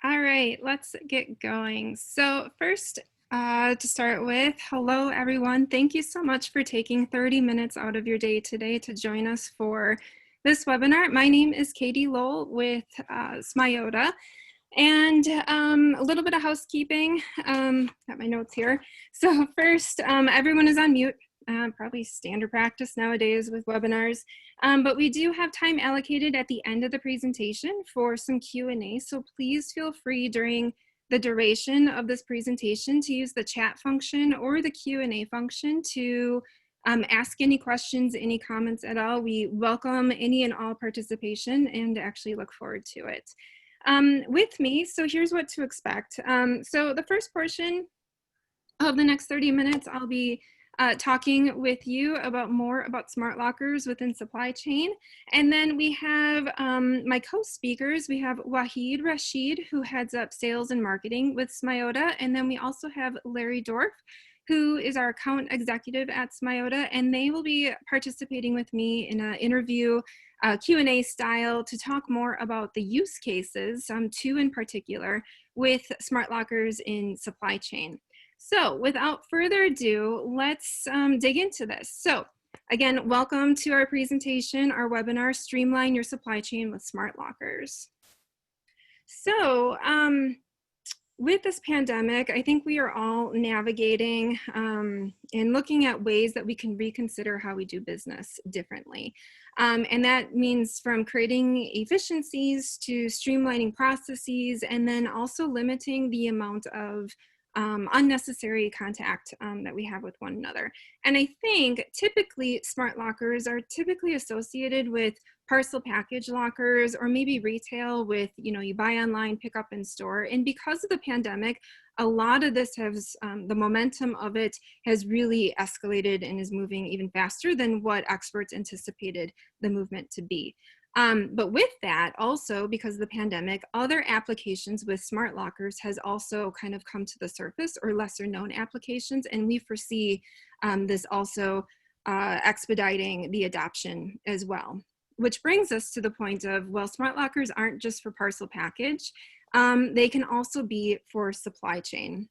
All right, let's get going. So first, to start with, hello everyone. Thank you so much for taking 30 minutes out of your day today to join us for this webinar. My name is Katie Lowell with Smyota. And a little bit of housekeeping, got my notes here. So first, everyone is on mute, probably standard practice nowadays with webinars, but we do have time allocated at the end of the presentation for some Q&A, so please feel free during the duration of this presentation to use the chat function or the Q&A function to ask any questions, any comments at all. We welcome any and all participation and actually look forward to it. With me, so here's what to expect. So the first portion of the next 30 minutes, I'll be talking with you about more about smart lockers within supply chain. And then we have my co-speakers. We have Wahid Rashid, who heads up sales and marketing with Smyota. And then we also have Larry Dorff, who is our account executive at Smyota, and they will be participating with me in an interview Q&A style to talk more about the use cases, two in particular, with smart lockers in supply chain. So without further ado, let's dig into this. So again, welcome to our presentation, our webinar, Streamline Your Supply Chain with Smart Lockers. So with this pandemic, I think we are all navigating and looking at ways that we can reconsider how we do business differently. And that means from creating efficiencies to streamlining processes, and then also limiting the amount of unnecessary contact that we have with one another. And I think typically smart lockers are typically associated with parcel package lockers, or maybe retail with, you buy online, pick up in store. And because of the pandemic, a lot of this has, the momentum of it has really escalated and is moving even faster than what experts anticipated the movement to be. But with that, also because of the pandemic, other applications with smart lockers has also kind of come to the surface, or lesser known applications. And we foresee this also expediting the adoption as well. Which brings us to the point of, well, smart lockers aren't just for parcel package. They can also be for supply chain.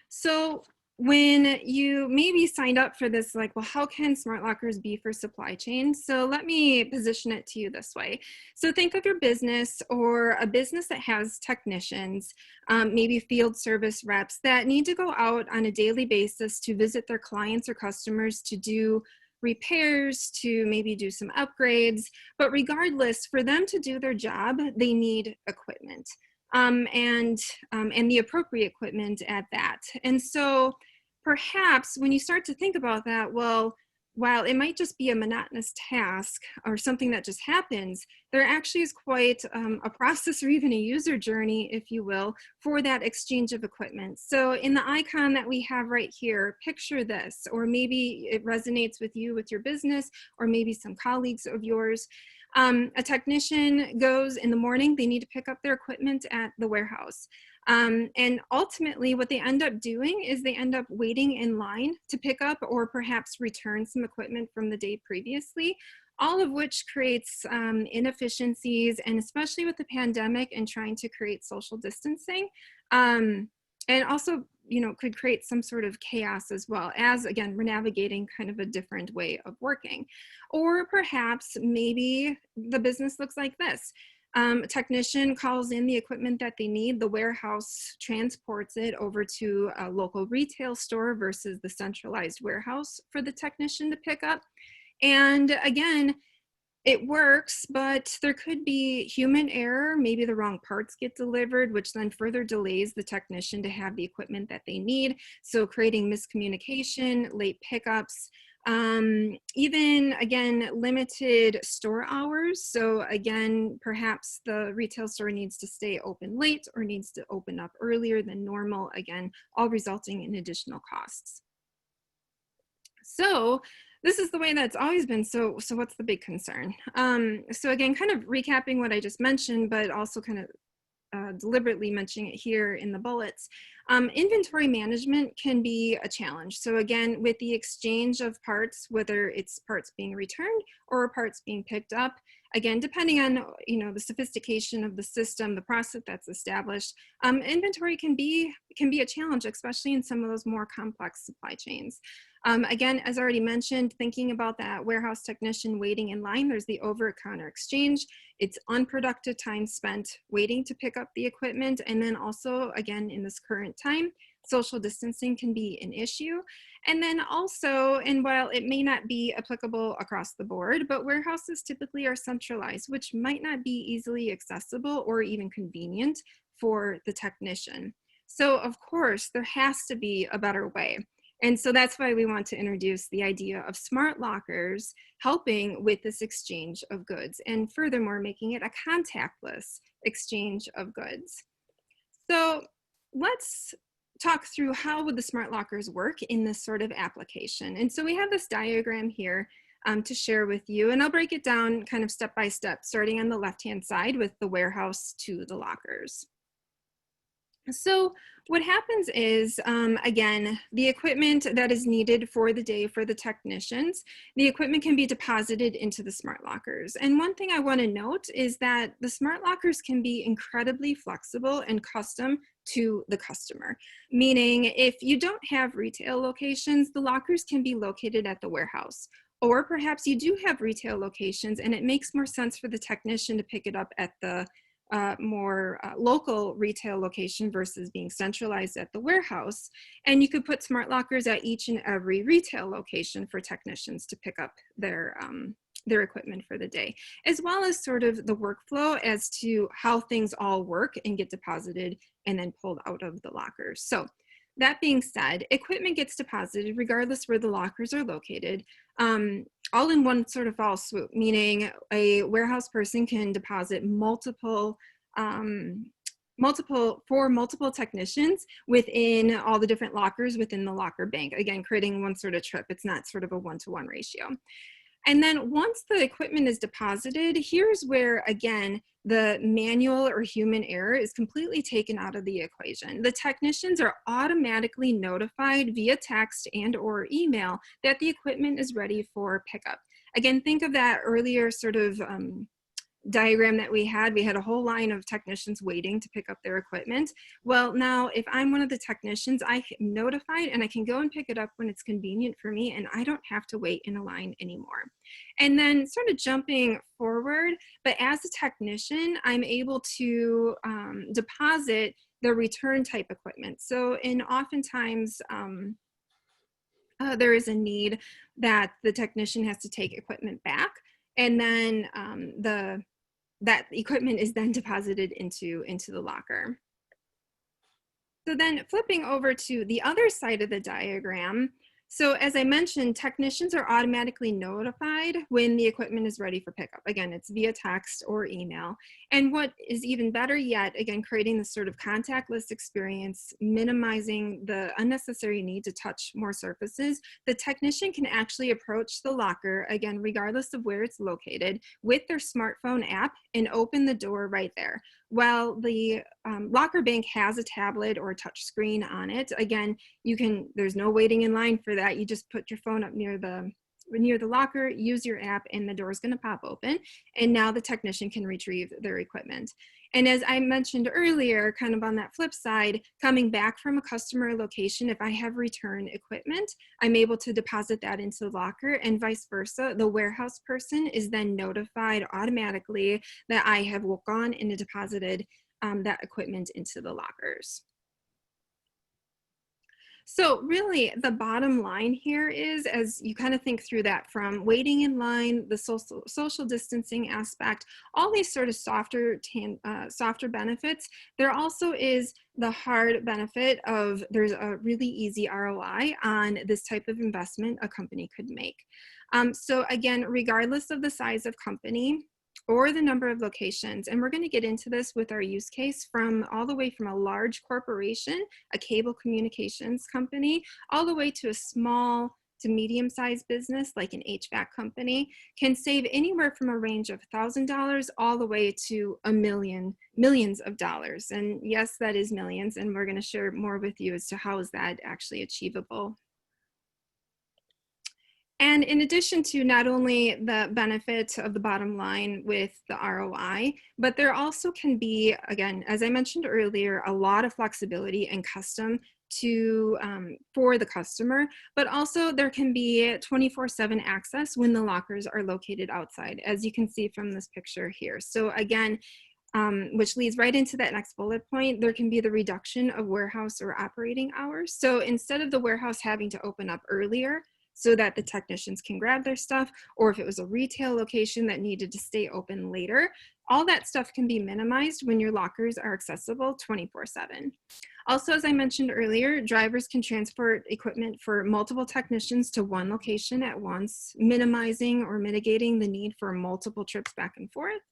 So when you maybe signed up for this, like, well, how can smart lockers be for supply chain? So let me position it to you this way. So think of your business, or a business that has technicians, maybe field service reps that need to go out on a daily basis to visit their clients or customers to do repairs, to maybe do some upgrades. But regardless, for them to do their job, they need equipment. And the appropriate equipment at that. And so perhaps when you start to think about that, well, while it might just be a monotonous task or something that just happens, there actually is quite a process, or even a user journey, if you will, for that exchange of equipment. So in the icon that we have right here, picture this, or maybe it resonates with you, with your business, or maybe some colleagues of yours. A technician goes in the morning, they need to pick up their equipment at the warehouse. And ultimately what they end up doing is they end up waiting in line to pick up, or perhaps return some equipment from the day previously, all of which creates inefficiencies, and especially with the pandemic and trying to create social distancing. And also, could create some sort of chaos, as well as, again, we're navigating kind of a different way of working. Or perhaps maybe the business looks like this. A technician calls in the equipment that they need, the warehouse transports it over to a local retail store versus the centralized warehouse for the technician to pick up. And again, it works, but there could be human error. Maybe the wrong parts get delivered, which then further delays the technician to have the equipment that they need. So creating miscommunication, late pickups, even, again, limited store hours. So again, perhaps the retail store needs to stay open late, or needs to open up earlier than normal, again, all resulting in additional costs. So this is the way that's always been. So what's the big concern? So again, kind of recapping what I just mentioned, but also kind of deliberately mentioning it here in the bullets. Inventory management can be a challenge. So again, with the exchange of parts, whether it's parts being returned or parts being picked up, Again, depending on, the sophistication of the system, the process that's established, inventory can be a challenge, especially in some of those more complex supply chains. Again, as already mentioned, thinking about that warehouse technician waiting in line, there's the over-counter exchange. It's unproductive time spent waiting to pick up the equipment. And then also, again, in this current time, social distancing can be an issue. And then also, and while it may not be applicable across the board, but warehouses typically are centralized, which might not be easily accessible or even convenient for the technician. So of course, there has to be a better way. And so that's why we want to introduce the idea of smart lockers helping with this exchange of goods, and furthermore, making it a contactless exchange of goods. So let's talk through how would the smart lockers work in this sort of application. And so we have this diagram here to share with you, and I'll break it down kind of step by step, starting on the left-hand side with the warehouse to the lockers. So what happens is, again, the equipment that is needed for the day for the technicians, the equipment can be deposited into the smart lockers. And one thing I want to note is that the smart lockers can be incredibly flexible and custom to the customer. Meaning, if you don't have retail locations, the lockers can be located at the warehouse. Or perhaps you do have retail locations and it makes more sense for the technician to pick it up at the more local retail location versus being centralized at the warehouse. And you could put smart lockers at each and every retail location for technicians to pick up their equipment for the day, as well as sort of the workflow as to how things all work and get deposited and then pulled out of the lockers. So that being said, equipment gets deposited regardless where the lockers are located, all in one sort of fall swoop, meaning a warehouse person can deposit multiple technicians within all the different lockers within the locker bank. Again, creating one sort of trip. It's not sort of a one-to-one ratio. And then once the equipment is deposited, here's where, again, the manual or human error is completely taken out of the equation. The technicians are automatically notified via text and or email that the equipment is ready for pickup. Again, think of that earlier sort of diagram that we had a whole line of technicians waiting to pick up their equipment. Well, now if I'm one of the technicians, I am notified and I can go and pick it up when it's convenient for me, and I don't have to wait in a line anymore. And then sort of jumping forward, but as a technician, I'm able to deposit the return type equipment. So oftentimes, there is a need that the technician has to take equipment back, and then that equipment is then deposited into the locker. So then flipping over to the other side of the diagram, so as I mentioned, technicians are automatically notified when the equipment is ready for pickup. Again, it's via text or email. And what is even better yet, again, creating this sort of contactless experience, minimizing the unnecessary need to touch more surfaces, the technician can actually approach the locker, again, regardless of where it's located, with their smartphone app and open the door right there. While the locker bank has a tablet or a touch screen on it, again, there's no waiting in line for that. You just put your phone up near the locker, use your app, and the door is going to pop open. And now the technician can retrieve their equipment. And as I mentioned earlier, kind of on that flip side, coming back from a customer location, if I have return equipment, I'm able to deposit that into the locker, and vice versa. The warehouse person is then notified automatically that I have gone and deposited that equipment into the lockers. So really the bottom line here is, as you kind of think through that from waiting in line, the social distancing aspect, all these sort of softer benefits, there also is the hard benefit of there's a really easy ROI on this type of investment a company could make. So again, regardless of the size of company or the number of locations. And we're going to get into this with our use case from all the way from a large corporation, a cable communications company, all the way to a small to medium-sized business like an HVAC company, can save anywhere from a range of $1,000 all the way to millions of dollars. And yes, that is millions. And we're going to share more with you as to how is that actually achievable. And in addition to not only the benefit of the bottom line with the ROI, but there also can be, again, as I mentioned earlier, a lot of flexibility and custom to for the customer, but also there can be 24/7 access when the lockers are located outside, as you can see from this picture here. So again, which leads right into that next bullet point, there can be the reduction of warehouse or operating hours. So instead of the warehouse having to open up earlier so that the technicians can grab their stuff, or if it was a retail location that needed to stay open later, all that stuff can be minimized when your lockers are accessible 24/7. Also, as I mentioned earlier, drivers can transport equipment for multiple technicians to one location at once, minimizing or mitigating the need for multiple trips back and forth.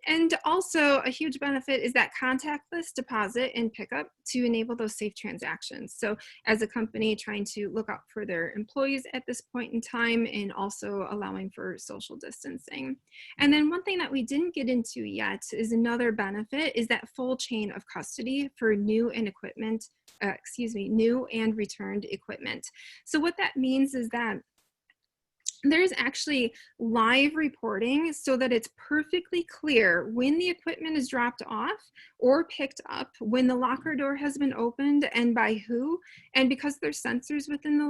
And also a huge benefit is that contactless deposit and pickup to enable those safe transactions. So as a company trying to look out for their employees at this point in time and also allowing for social distancing. And then one thing that we didn't get into yet is another benefit is that full chain of custody for new and new and returned equipment. So what that means is that there's actually live reporting so that it's perfectly clear when the equipment is dropped off or picked up, when the locker door has been opened and by who. And because there's sensors within the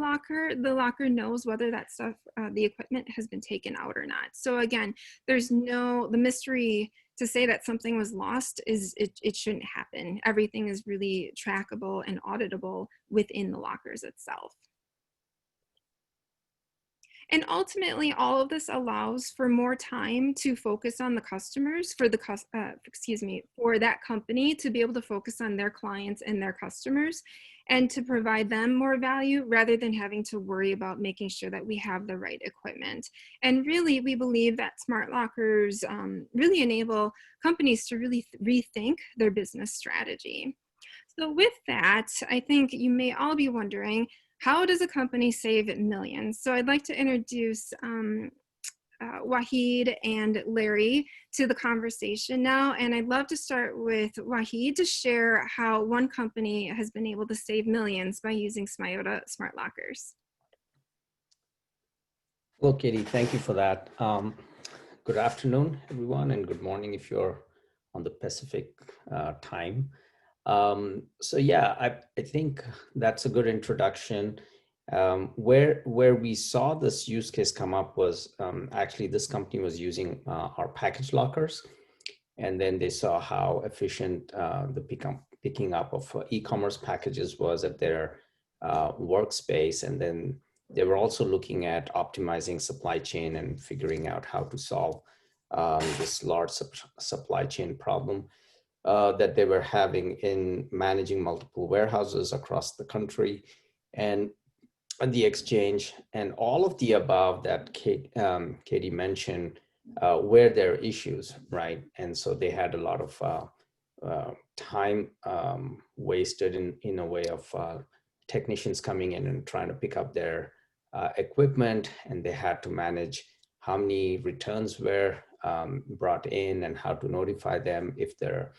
locker knows whether that stuff, the equipment has been taken out or not. So again, the mystery to say that something was lost it shouldn't happen. Everything is really trackable and auditable within the lockers itself. And ultimately, all of this allows for more time to focus on the customers for for that company to be able to focus on their clients and their customers and to provide them more value rather than having to worry about making sure that we have the right equipment. And really, we believe that smart lockers really enable companies to really rethink their business strategy. So with that, I think you may all be wondering, how does a company save millions? So I'd like to introduce Wahid and Larry to the conversation now. And I'd love to start with Wahid to share how one company has been able to save millions by using Smiota smart lockers. Well, Katie, thank you for that. Good afternoon, everyone, and good morning if you're on the Pacific time. So yeah, I think that's a good introduction. Where we saw this use case come up was actually this company was using our package lockers, and then they saw how efficient the picking up of e-commerce packages was at their workspace, and then they were also looking at optimizing supply chain and figuring out how to solve this large supply chain problem that they were having in managing multiple warehouses across the country and the exchange, and all of the above that Katie mentioned were their issues, right? And so they had a lot of time wasted in a way of technicians coming in and trying to pick up their equipment, and they had to manage how many returns were brought in and how to notify them if their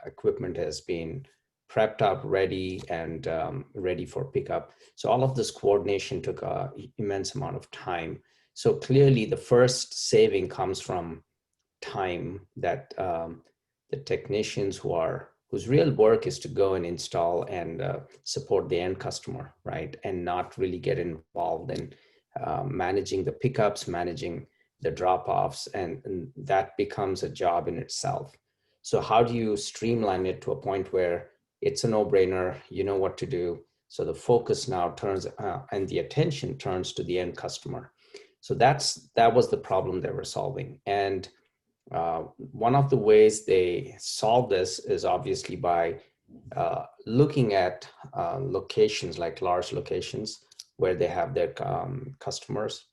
equipment has been prepped up, ready, and ready for pickup. So all of this coordination took an immense amount of time. So clearly the first saving comes from time that the technicians whose real work is to go and install and support the end customer, right? And not really get involved in managing the pickups, managing the drop-offs, and that becomes a job in itself. So how do you streamline it to a point where it's a no-brainer, you know what to do? So the focus now turns and the attention turns to the end customer. So that was the problem they were solving. And one of the ways they solve this is obviously by looking at locations, like large locations where they have their customers,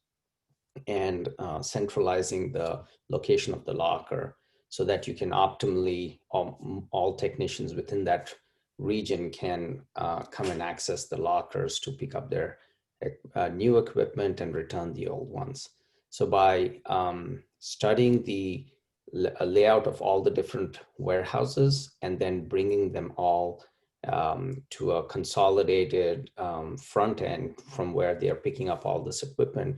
and centralizing the location of the locker so that you can optimally, all technicians within that region can come and access the lockers to pick up their new equipment and return the old ones. So by studying the layout of all the different warehouses and then bringing them all to a consolidated front end from where they are picking up all this equipment,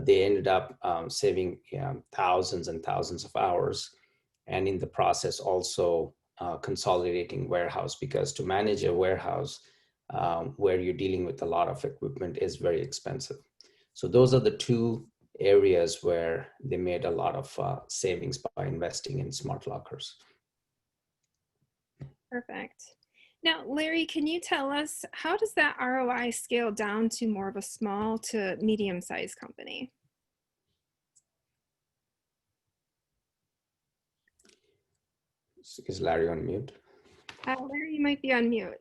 they ended up saving thousands and thousands of hours, and in the process also consolidating warehouse, because to manage a warehouse where you're dealing with a lot of equipment is very expensive. So those are the two areas where they made a lot of savings by investing in smart lockers. Perfect. Now, Larry, can you tell us, how does that ROI scale down to more of a small to medium-sized company? Is Larry on mute? Larry, you might be on mute.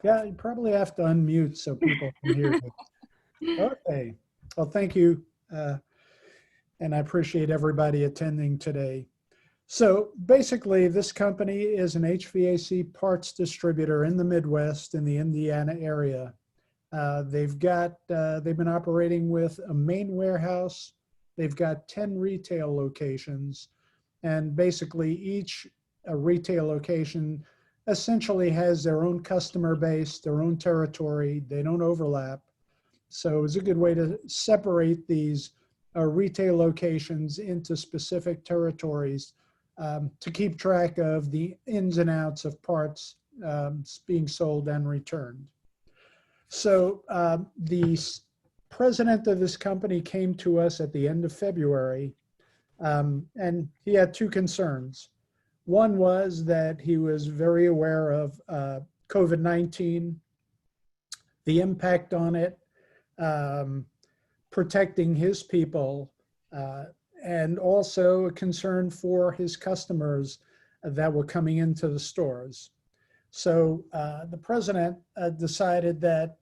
Yeah, you probably have to unmute so people can hear you. Okay. Well, thank you. And I appreciate everybody attending today. So basically, this company is an HVAC parts distributor in the Midwest, in the Indiana area. They've been operating with a main warehouse. They've got 10 retail locations. And basically, each retail location essentially has their own customer base, their own territory. They don't overlap. So it's a good way to separate these retail locations into specific territories to keep track of the ins and outs of parts being sold and returned. So the president of this company came to us at the end of February, and he had two concerns. One was that he was very aware of COVID-19, the impact on it, protecting his people, and also a concern for his customers that were coming into the stores. So the president decided that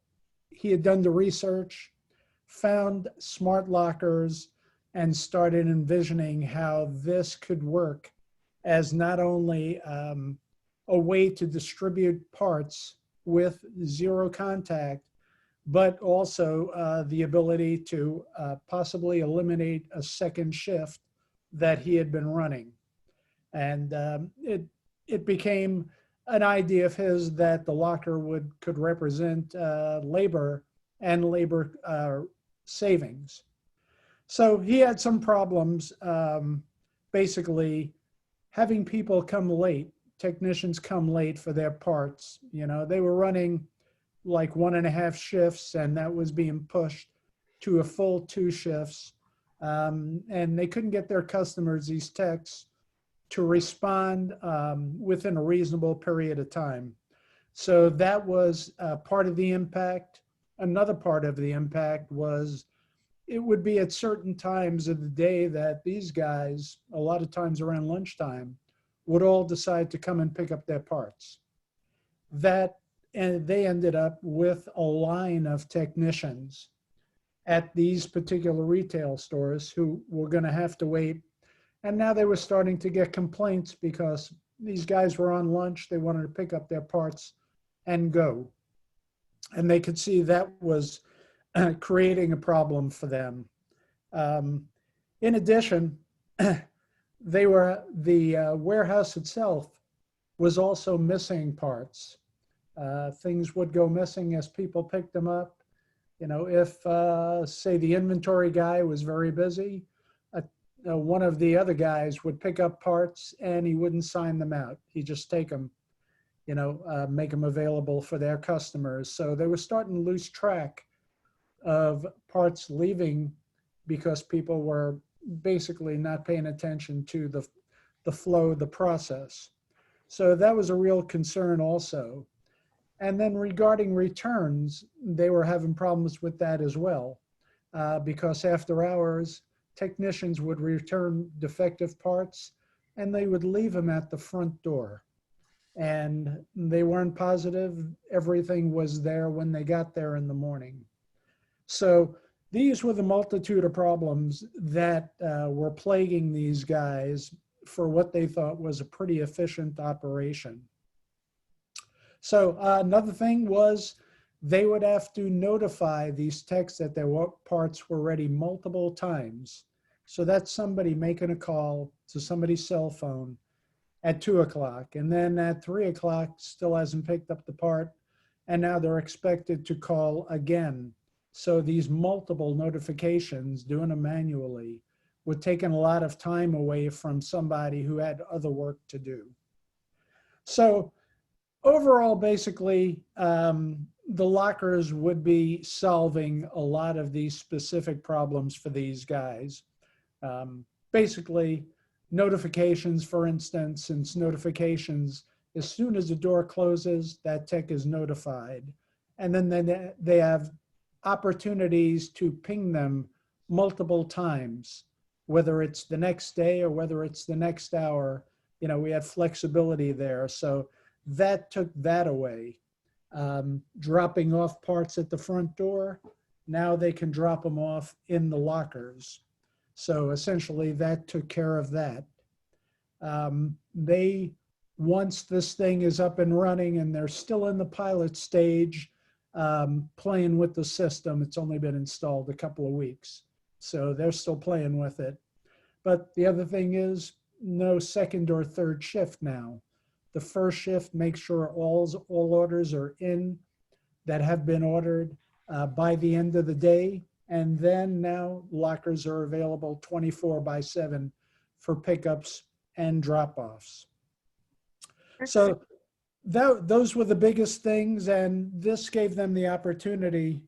he had done the research, found smart lockers, and started envisioning how this could work as not only a way to distribute parts with zero contact, but also the ability to possibly eliminate a second shift that he had been running. And it became an idea of his that the locker could represent labor and labor savings. So he had some problems, basically having people come late, technicians come late for their parts. You know, they were running like 1.5 shifts, and that was being pushed to a full 2 shifts. And they couldn't get their customers, these techs, to respond within a reasonable period of time. So that was part of the impact. Another part of the impact was it would be at certain times of the day that these guys, a lot of times around lunchtime, would all decide to come and pick up their parts. And they ended up with a line of technicians at these particular retail stores who were going to have to wait. And now they were starting to get complaints because these guys were on lunch. They wanted to pick up their parts and go. And they could see that was creating a problem for them. In addition, the warehouse itself was also missing parts. Things would go missing as people picked them up. You know, if, say, the inventory guy was very busy, one of the other guys would pick up parts and he wouldn't sign them out. He'd just take them, you know, make them available for their customers. So they were starting to lose track of parts leaving because people were basically not paying attention to the flow, the process. So that was a real concern also. And then regarding returns, they were having problems with that as well, because after hours, technicians would return defective parts and they would leave them at the front door. And they weren't positive everything was there when they got there in the morning. So these were the multitude of problems that were plaguing these guys for what they thought was a pretty efficient operation. So another thing was they would have to notify these techs that their parts were ready multiple times. So that's somebody making a call to somebody's cell phone at 2 o'clock. And then at 3 o'clock, still hasn't picked up the part. And now they're expected to call again. So these multiple notifications, doing them manually, would take a lot of time away from somebody who had other work to do. So overall, basically, the lockers would be solving a lot of these specific problems for these guys. Basically, notifications, for instance, since notifications, as soon as the door closes, that tech is notified. And then they have opportunities to ping them multiple times, whether it's the next day or whether it's the next hour. You know, we have flexibility there. So that took that away. Dropping off parts at the front door, now they can drop them off in the lockers. So essentially that took care of that. Once this thing is up and running and they're still in the pilot stage, playing with the system, it's only been installed a couple of weeks. So they're still playing with it. But the other thing is no second or third shift now. The first shift makes sure all orders are in that have been ordered by the end of the day. And then now lockers are available 24/7 for pickups and drop-offs. So those were the biggest things. And this gave them the opportunity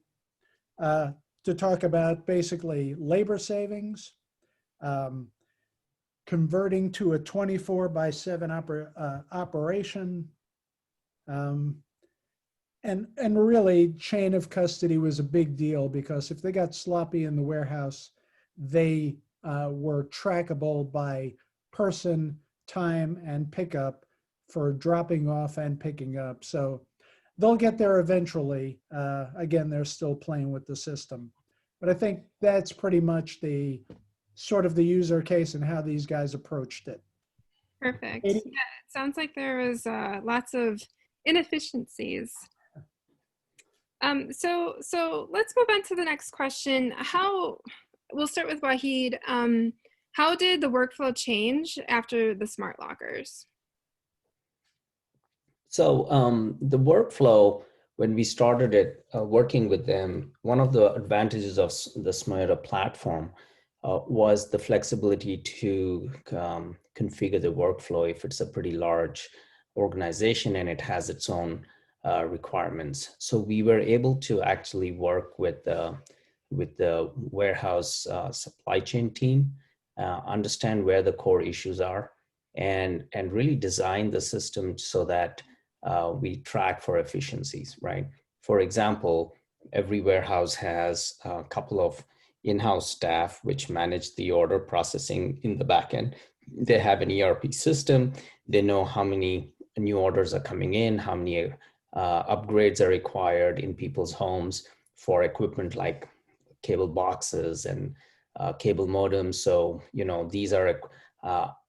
to talk about basically labor savings, converting to a 24/7 operation. And really, chain of custody was a big deal because if they got sloppy in the warehouse, they were trackable by person, time, and pickup for dropping off and picking up. So they'll get there eventually. Again, they're still playing with the system. But I think that's pretty much the sort of the user case and how these guys approached it. Perfect. Yeah, it sounds like there was lots of inefficiencies. So let's move on to the next question. We'll start with Wahid. How did the workflow change after the smart lockers? So the workflow, when we started it, working with them, one of the advantages of the Smyrna platform was the flexibility to configure the workflow if it's a pretty large organization and it has its own requirements. So we were able to actually work with the warehouse supply chain team, understand where the core issues are, and really design the system so that we track for efficiencies, right? For example, every warehouse has a couple of in-house staff which manage the order processing in the backend. They have an ERP system. They know how many new orders are coming in, how many upgrades are required in people's homes for equipment like cable boxes and cable modems. So, you know, these are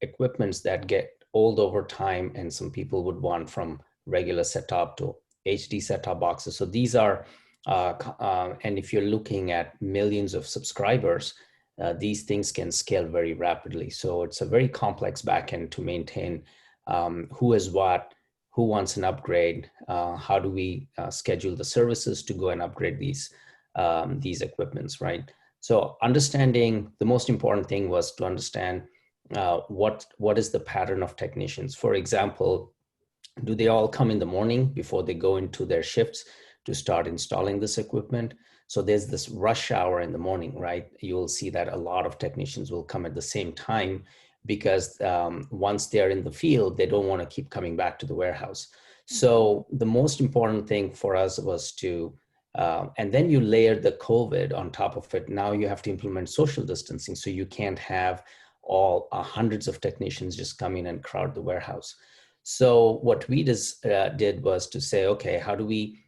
equipments that get old over time, and some people would want from regular setup to HD set-top boxes. So these are, and if you're looking at millions of subscribers, these things can scale very rapidly. So it's a very complex backend to maintain who is what, who wants an upgrade, how do we schedule the services to go and upgrade these equipments, right? So understanding, the most important thing was to understand what is the pattern of technicians. For example, do they all come in the morning before they go into their shifts to start installing this equipment? So there's this rush hour in the morning, right? You'll see that a lot of technicians will come at the same time because once they're in the field, they don't want to keep coming back to the warehouse. So the most important thing for us was to, and then you layer the COVID on top of it. Now you have to implement social distancing. So you can't have all hundreds of technicians just come in and crowd the warehouse. So what we did was to say, okay, how do we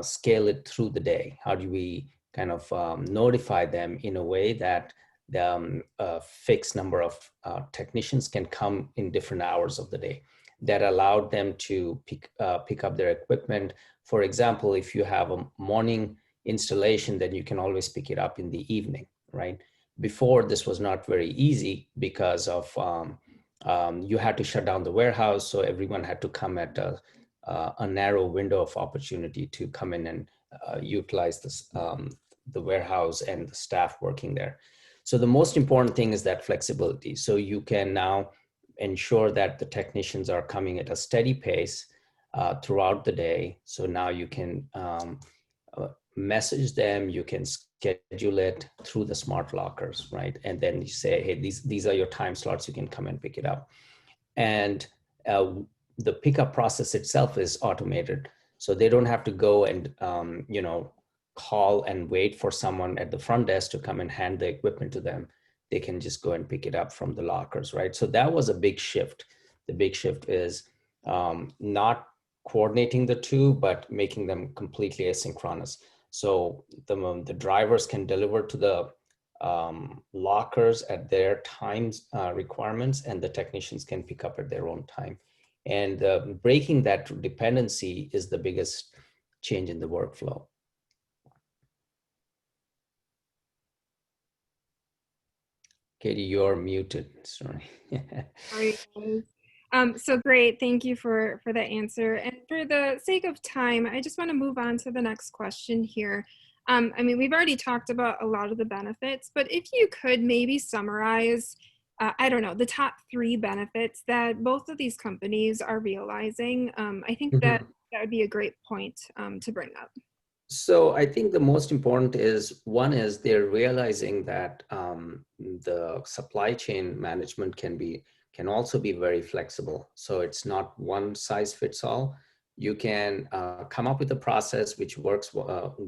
scale it through the day? How do we kind of notify them in a way that a fixed number of technicians can come in different hours of the day? That allowed them to pick up their equipment. For example, if you have a morning installation, then you can always pick it up in the evening, right? Before, this was not very easy because of you had to shut down the warehouse, so everyone had to come at a narrow window of opportunity to come in and utilize this, the warehouse and the staff working there. So the most important thing is that flexibility. So you can now ensure that the technicians are coming at a steady pace throughout the day. So now you can message them, you can schedule it through the smart lockers, right? And then you say, hey, these are your time slots, you can come and pick it up. And the pickup process itself is automated. So they don't have to go and, call and wait for someone at the front desk to come and hand the equipment to them. They can just go and pick it up from the lockers, right? So that was a big shift. The big shift is not coordinating the two, but making them completely asynchronous. So the drivers can deliver to the lockers at their times requirements, and the technicians can pick up at their own time. And breaking that dependency is the biggest change in the workflow. Katie, you're muted. Sorry. Sorry, guys. So great. Thank you for that answer. And for the sake of time, I just want to move on to the next question here. I mean, we've already talked about a lot of the benefits, but if you could maybe summarize, I don't know, the top 3 benefits that both of these companies are realizing, I think that would be a great point to bring up. So I think the most important is, one is they're realizing that the supply chain management can also be very flexible. So it's not one size fits all. You can come up with a process which works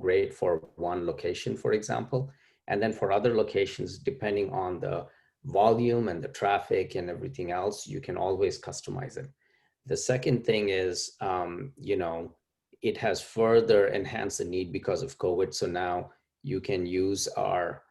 great for one location, for example, and then for other locations, depending on the volume and the traffic and everything else, you can always customize it. The second thing is, it has further enhanced the need because of COVID. So now you can use our,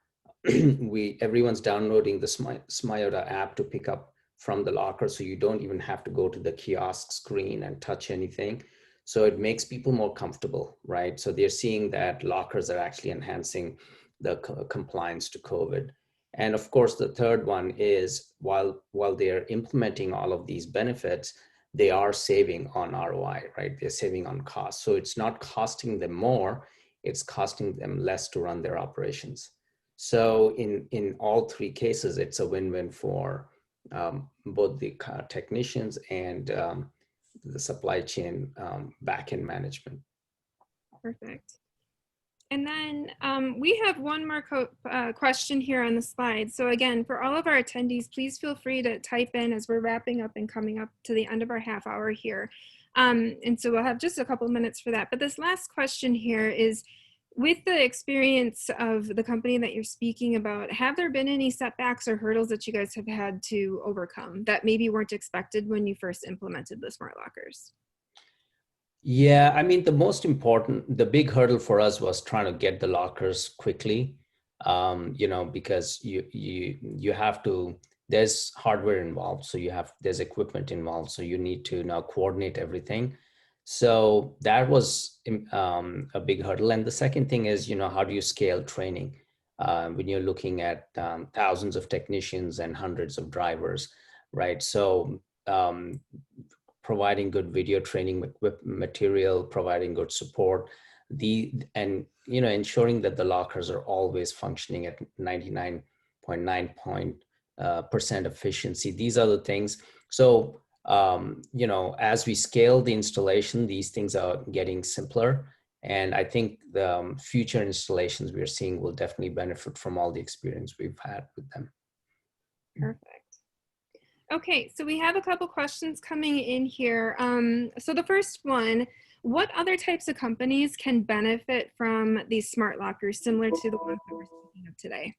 everyone's downloading the Smiota app to pick up from the locker. So you don't even have to go to the kiosk screen and touch anything. So it makes people more comfortable, right? So they're seeing that lockers are actually enhancing the compliance to COVID. And of course, the third one is, while they're implementing all of these benefits, they are saving on ROI, right? They're saving on cost. So it's not costing them more, it's costing them less to run their operations. So in all 3 cases, it's a win-win for both the technicians and the supply chain back-end management. Perfect. And then we have one more question here on the slide. So again, for all of our attendees, please feel free to type in as we're wrapping up and coming up to the end of our half hour here. And so we'll have just a couple minutes for that. But this last question here is, with the experience of the company that you're speaking about, have there been any setbacks or hurdles that you guys have had to overcome that maybe weren't expected when you first implemented the smart lockers? Yeah, I mean, the big hurdle for us was trying to get the lockers quickly, because you have to, there's hardware involved, so there's equipment involved, so you need to now coordinate everything. So that was a big hurdle. And the second thing is, how do you scale training when you're looking at thousands of technicians and hundreds of drivers, right? So providing good video training material, providing good support, ensuring that the lockers are always functioning at 99.9% efficiency. These are the things. So, as we scale the installation, these things are getting simpler. And I think the future installations we're seeing will definitely benefit from all the experience we've had with them. Perfect. Okay, so we have a couple questions coming in here. So the first one, what other types of companies can benefit from these smart lockers similar to the ones that we're speaking of today?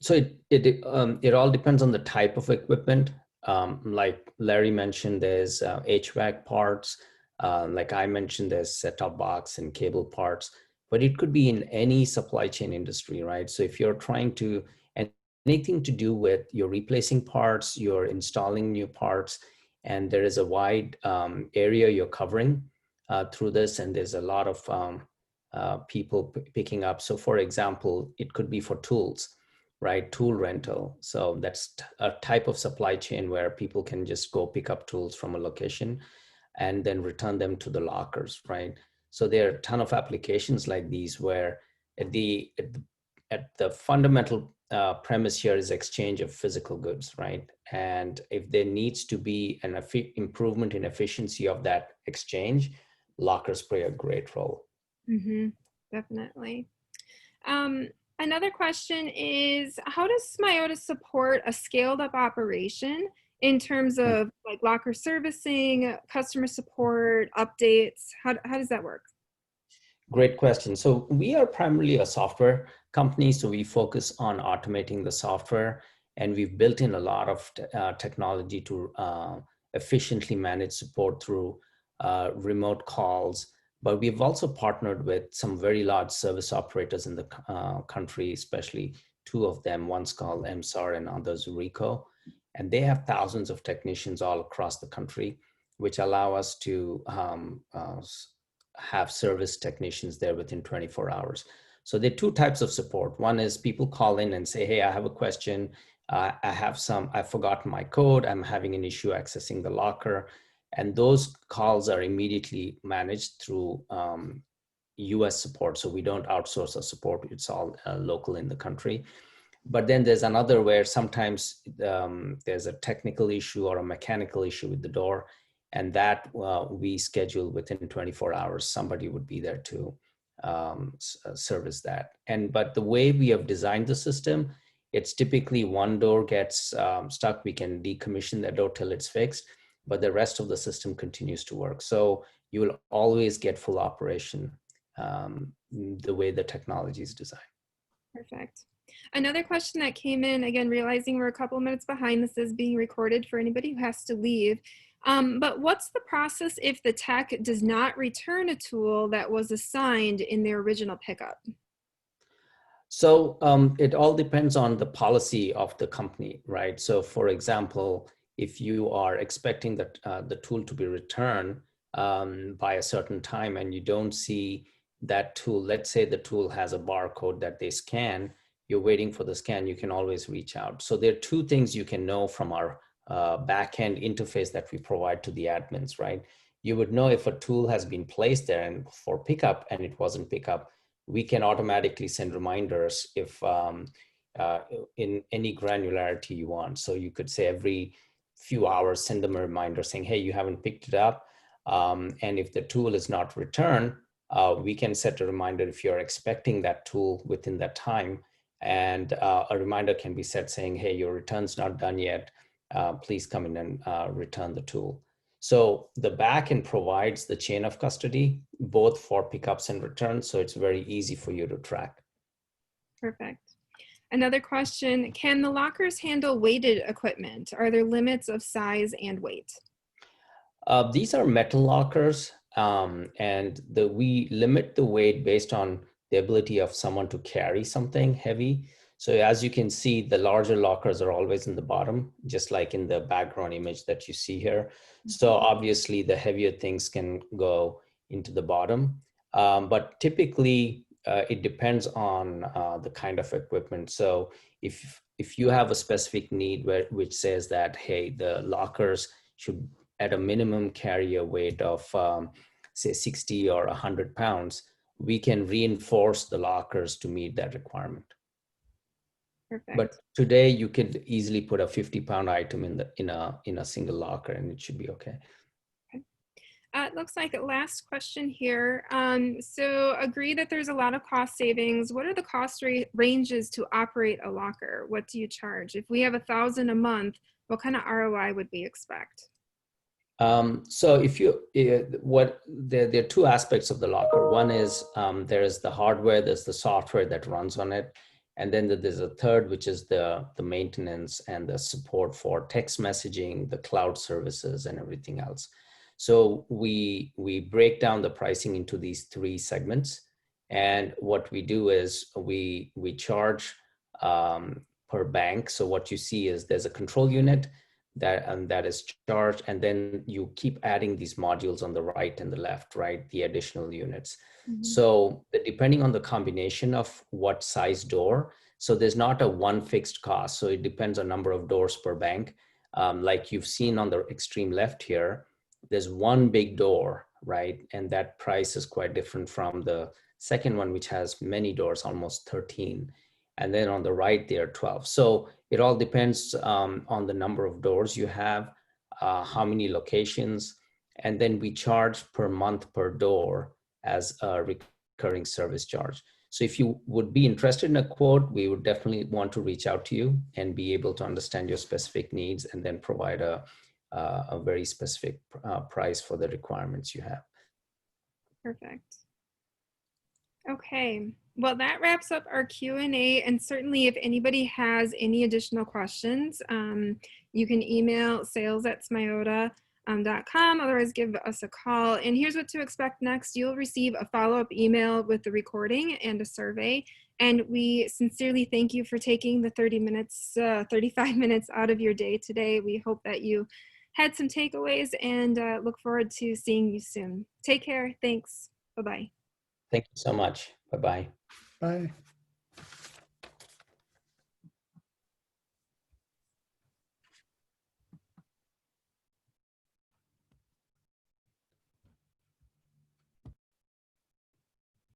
So it all depends on the type of equipment. Like Larry mentioned, there's HVAC parts. Like I mentioned, there's set-top box and cable parts, but it could be in any supply chain industry, right? So if you're trying to, anything to do with you're replacing parts, you're installing new parts, and there is a wide area you're covering through this, and there's a lot of people picking up. So for example, it could be for tools. right? Tool rental. So that's a type of supply chain where people can just go pick up tools from a location and then return them to the lockers, right? So there are a ton of applications like these where at the fundamental premise here is exchange of physical goods, right? And if there needs to be an improvement in efficiency of that exchange, lockers play a great role. Mm-hmm. Definitely. Another question is, how does Smiota support a scaled up operation in terms of like locker servicing, customer support, updates? How does that work? Great question. So we are primarily a software company, so we focus on automating the software, and we've built in a lot of technology to efficiently manage support through remote calls. But we've also partnered with some very large service operators in the country, especially two of them. One's called MSAR and others Rico, and they have thousands of technicians all across the country, which allow us to have service technicians there within 24 hours. So there are two types of support. One is people call in and say, hey, I have a question. I've forgotten my code. I'm having an issue accessing the locker. And those calls are immediately managed through US support. So we don't outsource our support. It's all local in the country. But then there's another where sometimes there's a technical issue or a mechanical issue with the door, and that we schedule within 24 hours. Somebody would be there to service that. But the way we have designed the system, it's typically one door gets stuck, we can decommission that door till it's fixed, but the rest of the system continues to work. So you will always get full operation the way the technology is designed. Perfect. Another question that came in, again, realizing we're a couple minutes behind, this is being recorded for anybody who has to leave. But what's the process if the tech does not return a tool that was assigned in their original pickup? So it all depends on the policy of the company, right? So for example, if you are expecting that the tool to be returned by a certain time and you don't see that tool, let's say the tool has a barcode that they scan, you're waiting for the scan, you can always reach out. So there are two things you can know from our backend interface that we provide to the admins, right? You would know if a tool has been placed there and for pickup and it wasn't pickup. We can automatically send reminders if in any granularity you want. So you could say every few hours, send them a reminder saying, hey, you haven't picked it up. And if the tool is not returned, we can set a reminder if you're expecting that tool within that time. And a reminder can be set saying, hey, your return's not done yet. Please come in and return the tool. So the backend provides the chain of custody, both for pickups and returns. So it's very easy for you to track. Perfect. Another question, can the lockers handle weighted equipment? Are there limits of size and weight? These are metal lockers, and we limit the weight based on the ability of someone to carry something heavy. So as you can see, the larger lockers are always in the bottom, just like in the background image that you see here. So obviously the heavier things can go into the bottom, but typically it depends on the kind of equipment. So if you have a specific need which says that, hey, the lockers should at a minimum carry a weight of say 60 or 100 pounds, we can reinforce the lockers to meet that requirement. Perfect. But today you could easily put a 50-pound item in a single locker and it should be okay. It looks like last question here. So agree that there's a lot of cost savings. What are the cost ranges to operate a locker? What do you charge? If we have $1,000 a month, what kind of ROI would we expect? So if you, there are two aspects of the locker. One is there is the hardware, there's the software that runs on it. And then there's a third, which is the maintenance and the support for text messaging, the cloud services and everything else. So we break down the pricing into these three segments. And what we do is we charge per bank. So what you see is there's a control unit that is charged, and then you keep adding these modules on the right and the left, right? The additional units. Mm-hmm. So depending on the combination of what size door, So there's not a one fixed cost. So it depends on number of doors per bank. Like you've seen on the extreme left here, there's one big door, right? And that price is quite different from the second one, which has many doors, almost 13. And then on the right, there are 12. So it all depends on the number of doors you have, how many locations, and then we charge per month per door as a recurring service charge. So if you would be interested in a quote, we would definitely want to reach out to you and be able to understand your specific needs and then provide a very specific price for the requirements you have. Perfect. Okay, well, that wraps up our Q&A, and certainly if anybody has any additional questions, you can email sales@smyota.com, otherwise give us a call. And here's what to expect next. You'll receive a follow-up email with the recording and a survey. And we sincerely thank you for taking the 35 minutes out of your day today. We hope that you had some takeaways and look forward to seeing you soon. Take care. Thanks. Bye-bye. Thank you so much. Bye-bye. Bye.